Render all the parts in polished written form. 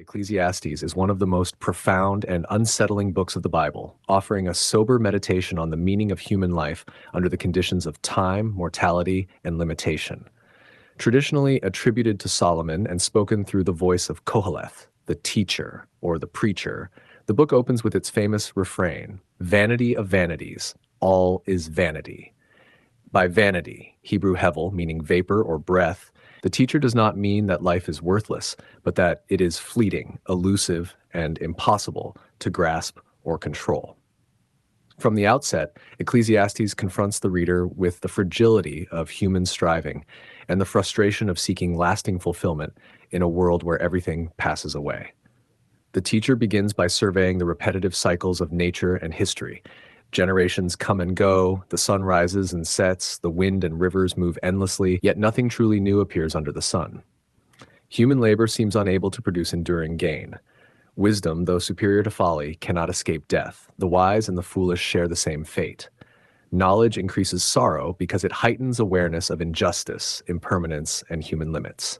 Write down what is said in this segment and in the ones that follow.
Ecclesiastes is one of the most profound and unsettling books of the Bible, offering a sober meditation on the meaning of human life under the conditions of time, mortality, and limitation. Traditionally attributed to Solomon and spoken through the voice of Koheleth, the teacher or the preacher, the book opens with its famous refrain, "Vanity of vanities, all is vanity." By vanity, Hebrew hevel, meaning vapor or breath, the teacher does not mean that life is worthless, but that it is fleeting, elusive, and impossible to grasp or control. From the outset, Ecclesiastes confronts the reader with the fragility of human striving and the frustration of seeking lasting fulfillment in a world where everything passes away. The teacher begins by surveying the repetitive cycles of nature and history. Generations come and go, the sun rises and sets, the wind and rivers move endlessly, yet nothing truly new appears under the sun. Human labor seems unable to produce enduring gain. Wisdom, though superior to folly, cannot escape death. The wise and the foolish share the same fate. Knowledge increases sorrow because it heightens awareness of injustice, impermanence, and human limits.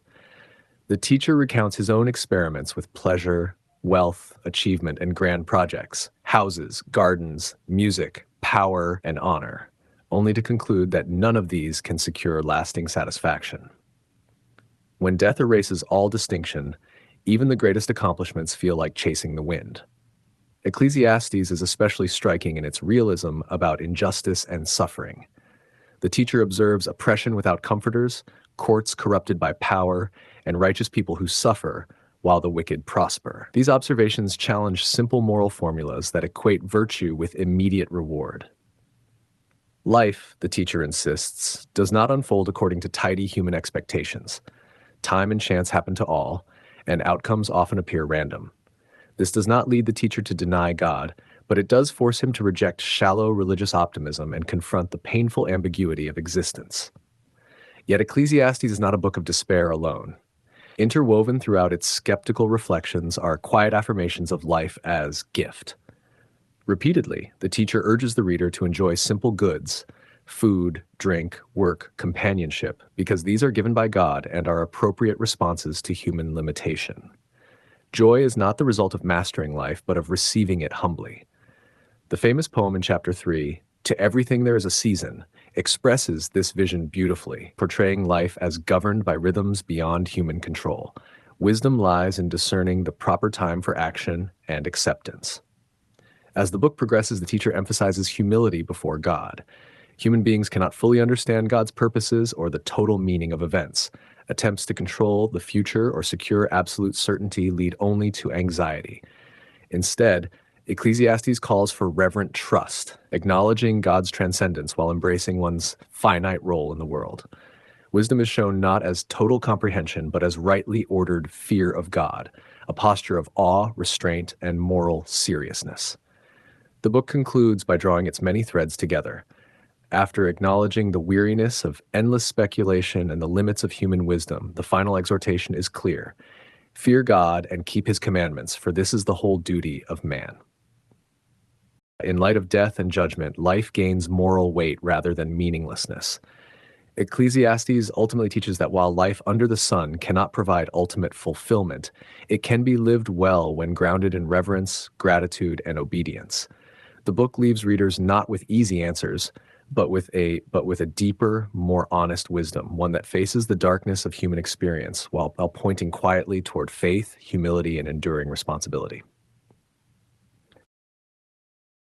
The teacher recounts his own experiments with pleasure, wealth, achievement, and grand projects, houses, gardens, music, power, and honor, only to conclude that none of these can secure lasting satisfaction. When death erases all distinction, even the greatest accomplishments feel like chasing the wind. Ecclesiastes is especially striking in its realism about injustice and suffering. The teacher observes oppression without comforters, courts corrupted by power, and righteous people who suffer while the wicked prosper. These observations challenge simple moral formulas that equate virtue with immediate reward. Life, the teacher insists, does not unfold according to tidy human expectations. Time and chance happen to all, and outcomes often appear random. This does not lead the teacher to deny God, but it does force him to reject shallow religious optimism and confront the painful ambiguity of existence. Yet Ecclesiastes is not a book of despair alone. Interwoven throughout its skeptical reflections are quiet affirmations of life as gift. Repeatedly, the teacher urges the reader to enjoy simple goods, food, drink, work, companionship, because these are given by God and are appropriate responses to human limitation. Joy is not the result of mastering life, but of receiving it humbly. The famous poem in chapter 3, "To Everything There is a Season," expresses this vision beautifully, portraying life as governed by rhythms beyond human control. Wisdom lies in discerning the proper time for action and acceptance. As the book progresses, the teacher emphasizes humility before God. Human beings cannot fully understand God's purposes or the total meaning of events. Attempts to control the future or secure absolute certainty lead only to anxiety. Instead, Ecclesiastes calls for reverent trust, acknowledging God's transcendence while embracing one's finite role in the world. Wisdom is shown not as total comprehension, but as rightly ordered fear of God, a posture of awe, restraint, and moral seriousness. The book concludes by drawing its many threads together. After acknowledging the weariness of endless speculation and the limits of human wisdom, the final exhortation is clear. Fear God and keep his commandments, for this is the whole duty of man. In light of death and judgment, life gains moral weight rather than meaninglessness. Ecclesiastes ultimately teaches that while life under the sun cannot provide ultimate fulfillment, it can be lived well when grounded in reverence, gratitude, and obedience. The book leaves readers not with easy answers, but with a deeper, more honest wisdom, one that faces the darkness of human experience while pointing quietly toward faith, humility, and enduring responsibility.